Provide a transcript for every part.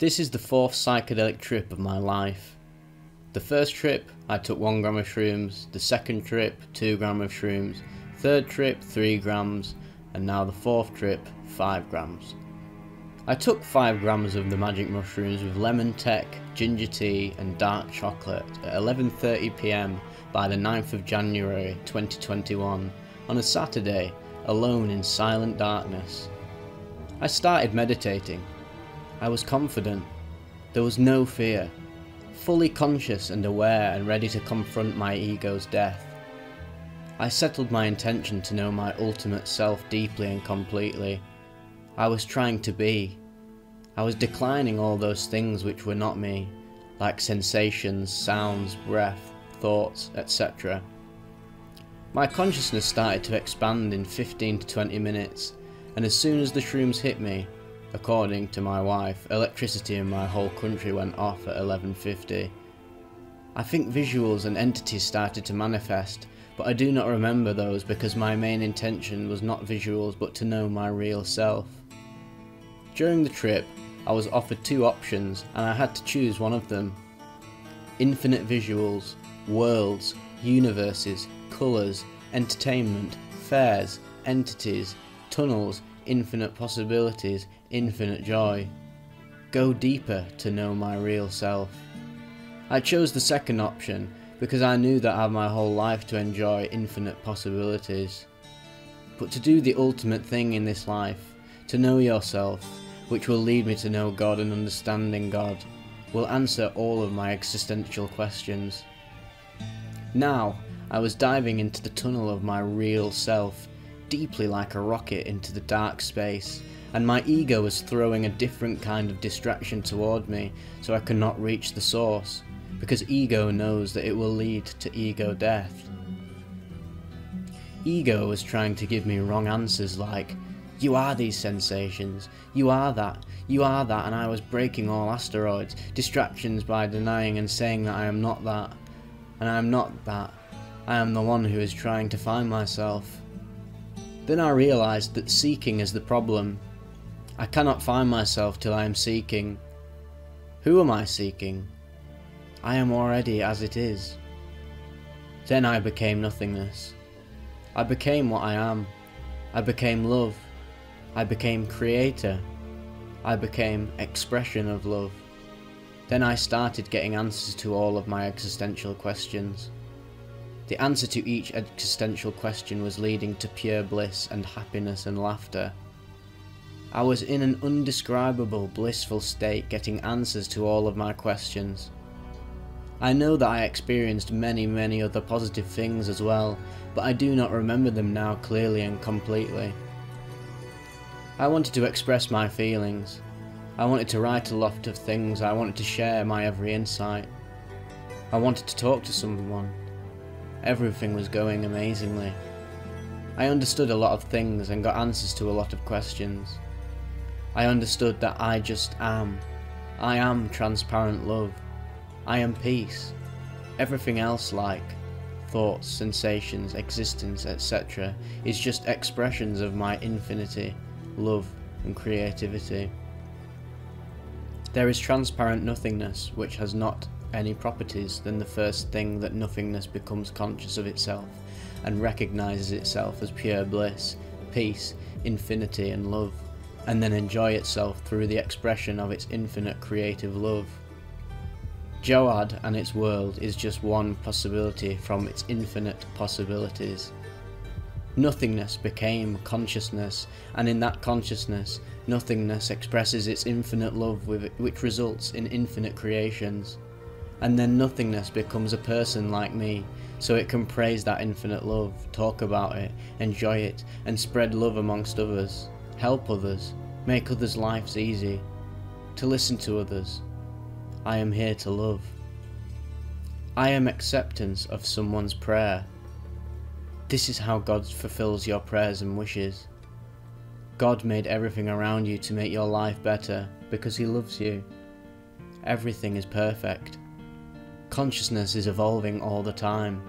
This is the fourth psychedelic trip of my life. The first trip, I took 1 gram of shrooms, the second trip, 2 grams of shrooms, third trip, 3 grams, and now the fourth trip, 5 grams. I took 5 grams of the magic mushrooms with lemon tech, ginger tea and dark chocolate at 11:30 PM by the 9th of January 2021 on a Saturday, alone in silent darkness. I started meditating. I was confident. There was no fear. Fully conscious and aware and ready to confront my ego's death. I settled my intention to know my ultimate self deeply and completely. I was trying to be. I was declining all those things which were not me, like sensations, sounds, breath, thoughts, etc. My consciousness started to expand in 15 to 20 minutes, and as soon as the shrooms hit me, according to my wife, electricity in my whole country went off at 11:50. I think visuals and entities started to manifest, but I do not remember those because my main intention was not visuals but to know my real self. During the trip, I was offered 2 options and I had to choose one of them. Infinite visuals, worlds, universes, colours, entertainment, fairs, entities, tunnels, infinite possibilities, infinite joy. Go deeper to know my real self. I chose the second option because I knew that I had my whole life to enjoy infinite possibilities. But to do the ultimate thing in this life, to know yourself, which will lead me to know God and understanding God, will answer all of my existential questions. Now, I was diving into the tunnel of my real self, deeply like a rocket into the dark space, and my ego was throwing a different kind of distraction toward me so I could not reach the source, because ego knows that it will lead to ego death. Ego was trying to give me wrong answers like, you are these sensations, you are that, and I was breaking all asteroids, distractions by denying and saying that I am not that, and I am not that, I am the one who is trying to find myself. Then I realised that seeking is the problem. I cannot find myself till I am seeking. Who am I seeking? I am already as it is. Then I became nothingness. I became what I am. I became love. I became creator. I became expression of love. Then I started getting answers to all of my existential questions. The answer to each existential question was leading to pure bliss and happiness and laughter. I was in an undescribable blissful state getting answers to all of my questions. I know that I experienced many other positive things as well, but I do not remember them now clearly and completely. I wanted to express my feelings. I wanted to write a lot of things. I wanted to share my every insight. I wanted to talk to someone. Everything was going amazingly. I understood a lot of things and got answers to a lot of questions. I understood that I just am. I am transparent love. I am peace. Everything else like thoughts, sensations, existence, etc. is just expressions of my infinity, love and creativity. There is transparent nothingness which has not any properties than the first thing that nothingness becomes conscious of itself and recognises itself as pure bliss, peace, infinity and love, and then enjoy itself through the expression of its infinite creative love. Joad and its world is just one possibility from its infinite possibilities. Nothingness became consciousness, and in that consciousness, nothingness expresses its infinite love which results in infinite creations. And then nothingness becomes a person like me, so it can praise that infinite love, talk about it, enjoy it, and spread love amongst others, help others, make others' lives easy, to listen to others. I am here to love. I am acceptance of someone's prayer. This is how God fulfills your prayers and wishes. God made everything around you to make your life better because He loves you. Everything is perfect. Consciousness is evolving all the time.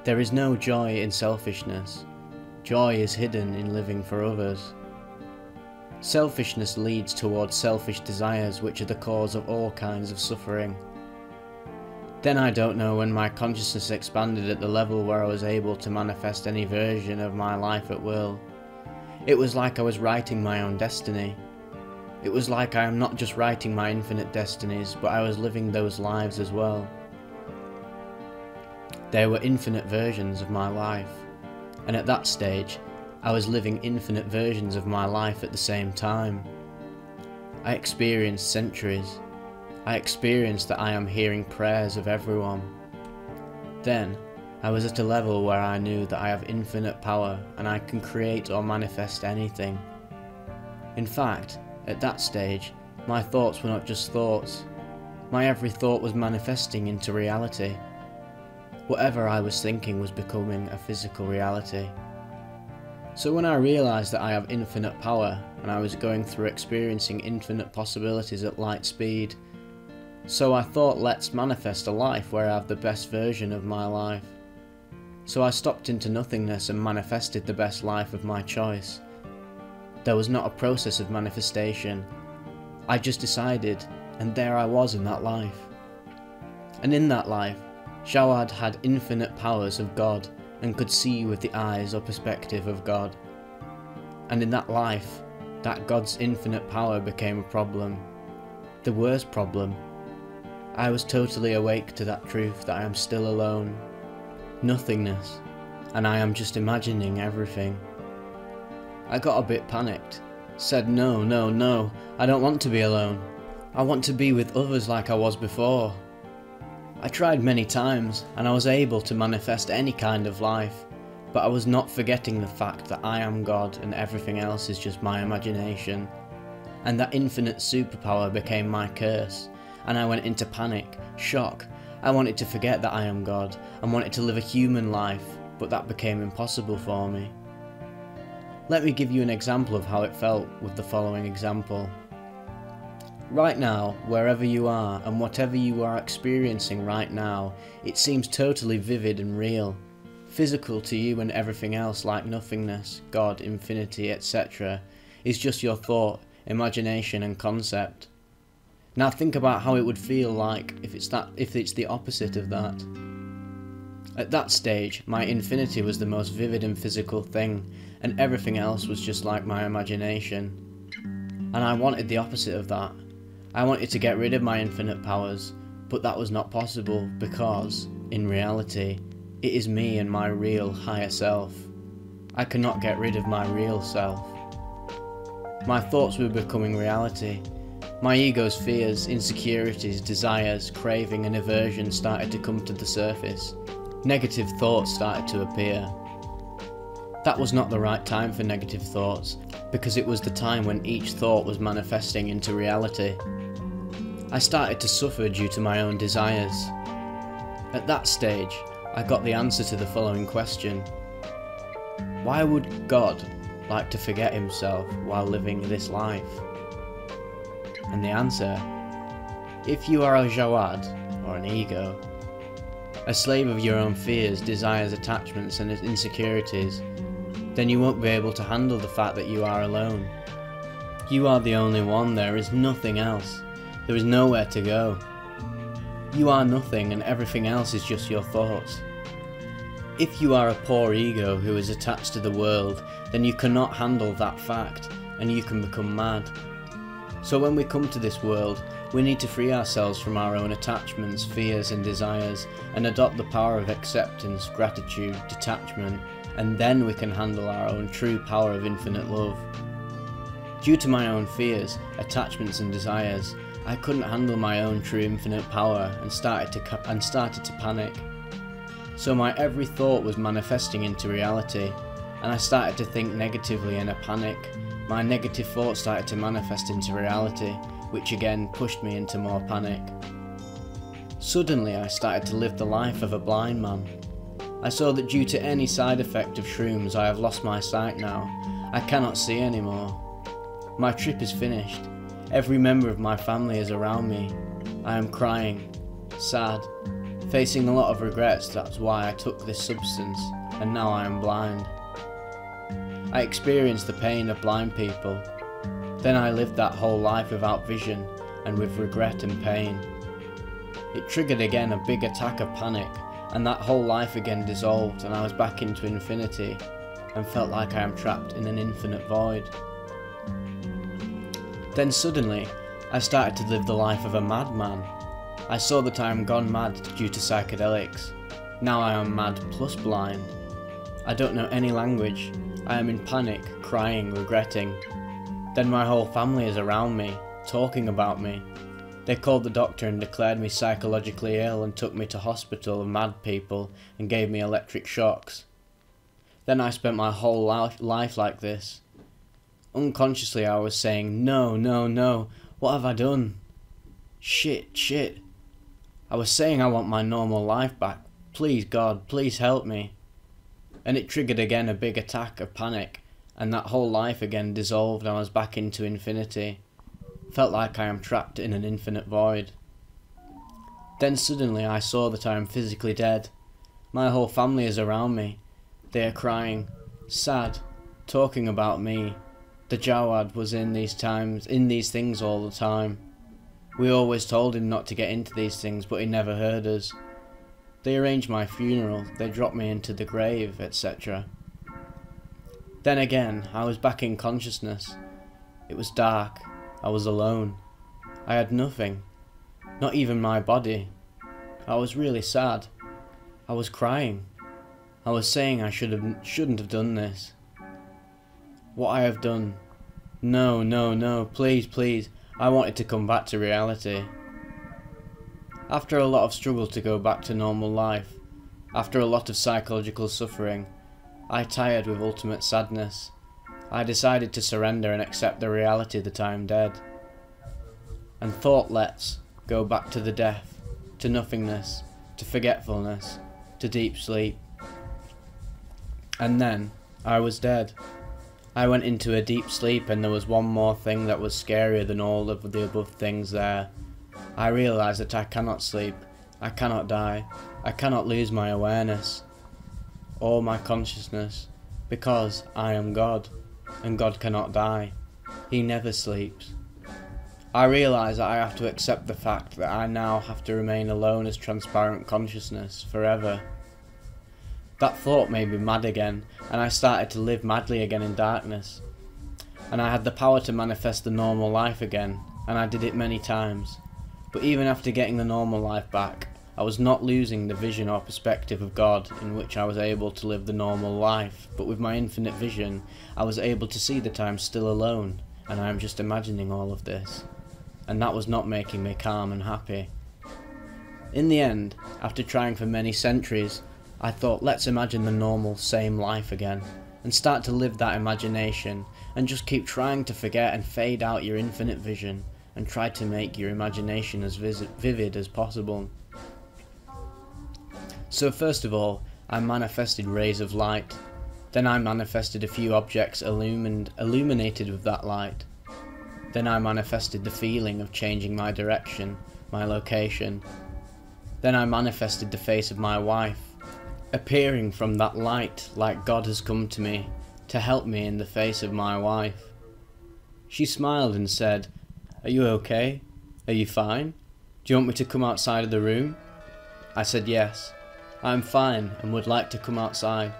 There is no joy in selfishness. Joy is hidden in living for others. Selfishness leads towards selfish desires, which are the cause of all kinds of suffering. Then I don't know when my consciousness expanded at the level where I was able to manifest any version of my life at will. It was like I was writing my own destiny. It was like I am not just writing my infinite destinies, but I was living those lives as well. There were infinite versions of my life, and at that stage, I was living infinite versions of my life at the same time. I experienced centuries. I experienced that I am hearing prayers of everyone. Then, I was at a level where I knew that I have infinite power and I can create or manifest anything. In fact, at that stage, my thoughts were not just thoughts. My every thought was manifesting into reality. Whatever I was thinking was becoming a physical reality. So when I realised that I have infinite power and I was going through experiencing infinite possibilities at light speed, so I thought, let's manifest a life where I have the best version of my life. So I stopped into nothingness and manifested the best life of my choice. There was not a process of manifestation. I just decided, and there I was in that life. And in that life, Jawad had infinite powers of God and could see with the eyes or perspective of God. And in that life, that God's infinite power became a problem. The worst problem. I was totally awake to that truth that I am still alone. Nothingness. And I am just imagining everything. I got a bit panicked. Said no, I don't want to be alone. I want to be with others like I was before. I tried many times, and I was able to manifest any kind of life, but I was not forgetting the fact that I am God and everything else is just my imagination. And that infinite superpower became my curse, and I went into panic, shock. I wanted to forget that I am God, and wanted to live a human life, but that became impossible for me. Let me give you an example of how it felt with the following example. Right now, wherever you are and whatever you are experiencing right now, it seems totally vivid and real, physical to you, and everything else like nothingness, God, infinity, etc. is just your thought, imagination and concept. Now think about how it would feel like if it's the opposite of that. At that stage, my infinity was the most vivid and physical thing, and everything else was just like my imagination. And I wanted the opposite of that. I wanted to get rid of my infinite powers, but that was not possible because, in reality, it is me and my real higher self. I cannot get rid of my real self. My thoughts were becoming reality. My ego's fears, insecurities, desires, craving and aversion started to come to the surface. Negative thoughts started to appear. That was not the right time for negative thoughts, because it was the time when each thought was manifesting into reality. I started to suffer due to my own desires. At that stage, I got the answer to the following question. Why would God like to forget himself while living this life? And the answer, if you are a Jawad, or an ego, a slave of your own fears, desires, attachments and insecurities, then you won't be able to handle the fact that you are alone. You are the only one, there is nothing else. There is nowhere to go. You are nothing and everything else is just your thoughts. If you are a poor ego who is attached to the world, then you cannot handle that fact and you can become mad. So when we come to this world, we need to free ourselves from our own attachments, fears and desires and adopt the power of acceptance, gratitude, detachment, and then we can handle our own true power of infinite love. Due to my own fears, attachments and desires, I couldn't handle my own true infinite power and started to panic. So my every thought was manifesting into reality, and I started to think negatively in a panic. My negative thoughts started to manifest into reality, which again pushed me into more panic. Suddenly I started to live the life of a blind man. I saw that due to any side effect of shrooms I have lost my sight now. I cannot see anymore. My trip is finished. Every member of my family is around me. I am crying, sad, facing a lot of regrets. That's why I took this substance, and now I am blind. I experience the pain of blind people. Then I lived that whole life without vision and with regret and pain. It triggered again a big attack of panic, and that whole life again dissolved, and I was back into infinity and felt like I am trapped in an infinite void. Then suddenly, I started to live the life of a madman. I saw that I am gone mad due to psychedelics. Now I am mad plus blind. I don't know any language. I am in panic, crying, regretting. Then my whole family is around me, talking about me. They called the doctor and declared me psychologically ill and took me to hospital of mad people and gave me electric shocks. Then I spent my whole life like this. Unconsciously I was saying, no, no, no, what have I done? Shit. I was saying I want my normal life back. Please God, please help me. And it triggered again a big attack of panic, and that whole life again dissolved and I was back into infinity. Felt like I am trapped in an infinite void. Then suddenly I saw that I am physically dead. My whole family is around me. They are crying, sad, talking about me. The Jawad was in these things all the time. We always told him not to get into these things, but he never heard us. They arranged my funeral, they dropped me into the grave, etc. Then again, I was back in consciousness. It was dark. I was alone. I had nothing. Not even my body. I was really sad. I was crying. I was saying I shouldn't have done this. What I have done. No, please. I wanted to come back to reality. After a lot of struggle to go back to normal life, after a lot of psychological suffering, I tired with ultimate sadness. I decided to surrender and accept the reality that I am dead. And thought let's go back to the death, to nothingness, to forgetfulness, to deep sleep. And then, I was dead. I went into a deep sleep and there was one more thing that was scarier than all of the above things there. I realised that I cannot sleep, I cannot die, I cannot lose my awareness, or my consciousness, because I am God, and God cannot die. He never sleeps. I realise that I have to accept the fact that I now have to remain alone as transparent consciousness forever. That thought made me mad again, and I started to live madly again in darkness. And I had the power to manifest the normal life again, and I did it many times. But even after getting the normal life back, I was not losing the vision or perspective of God in which I was able to live the normal life, but with my infinite vision, I was able to see that I am still alone, and I am just imagining all of this. And that was not making me calm and happy. In the end, after trying for many centuries, I thought, let's imagine the normal, same life again, and start to live that imagination, and just keep trying to forget and fade out your infinite vision, and try to make your imagination as vivid as possible. So first of all, I manifested rays of light. Then I manifested a few objects illuminated with that light. Then I manifested the feeling of changing my direction, my location. Then I manifested the face of my wife, appearing from that light like God has come to me to help me in the face of my wife. She smiled and said, "Are you okay? Are you fine? Do you want me to come outside of the room?" I said yes, I'm fine and would like to come outside.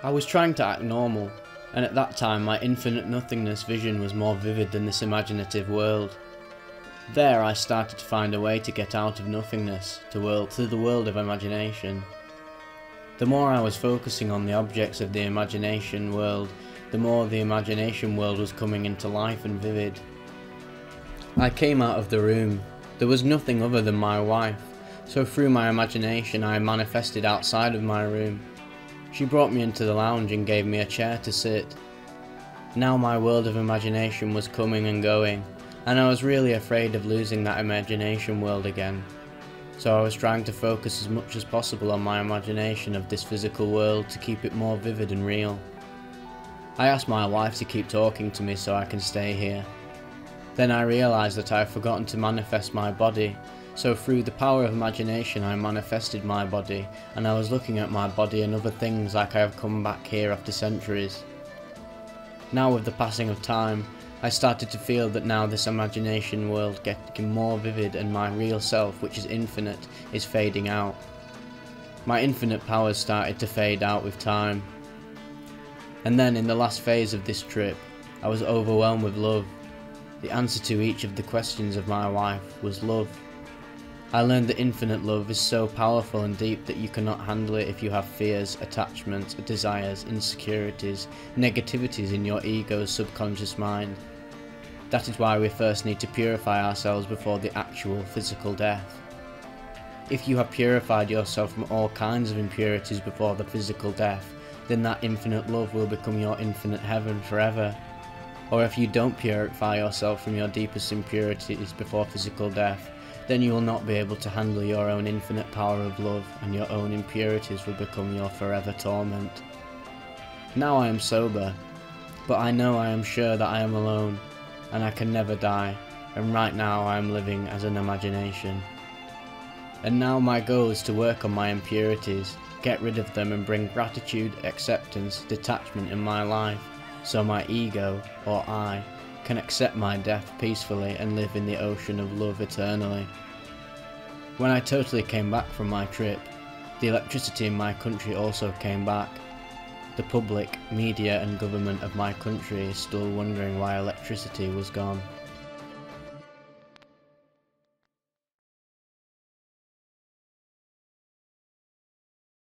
I was trying to act normal, and at that time my infinite nothingness vision was more vivid than this imaginative world. There I started to find a way to get out of nothingness to the world of imagination. The more I was focusing on the objects of the imagination world, the more the imagination world was coming into life and vivid. I came out of the room. There was nothing other than my wife, so through my imagination I manifested outside of my room. She brought me into the lounge and gave me a chair to sit. Now my world of imagination was coming and going, and I was really afraid of losing that imagination world again. So I was trying to focus as much as possible on my imagination of this physical world to keep it more vivid and real. I asked my wife to keep talking to me so I can stay here. Then I realised that I had forgotten to manifest my body, so through the power of imagination I manifested my body, and I was looking at my body and other things like I have come back here after centuries. Now with the passing of time, I started to feel that now this imagination world getting more vivid and my real self, which is infinite, is fading out. My infinite powers started to fade out with time. And then in the last phase of this trip, I was overwhelmed with love. The answer to each of the questions of my life was love. I learned that infinite love is so powerful and deep that you cannot handle it if you have fears, attachments, desires, insecurities, negativities in your ego's subconscious mind. That is why we first need to purify ourselves before the actual physical death. If you have purified yourself from all kinds of impurities before the physical death, then that infinite love will become your infinite heaven forever. Or if you don't purify yourself from your deepest impurities before physical death, then you will not be able to handle your own infinite power of love, and your own impurities will become your forever torment. Now I am sober, but I know I am sure that I am alone, and I can never die, and right now I am living as an imagination. And now my goal is to work on my impurities, get rid of them and bring gratitude, acceptance, detachment in my life, so my ego, or I, can accept my death peacefully and live in the ocean of love eternally. When I totally came back from my trip, the electricity in my country also came back. The public, media and government of my country is still wondering why electricity was gone.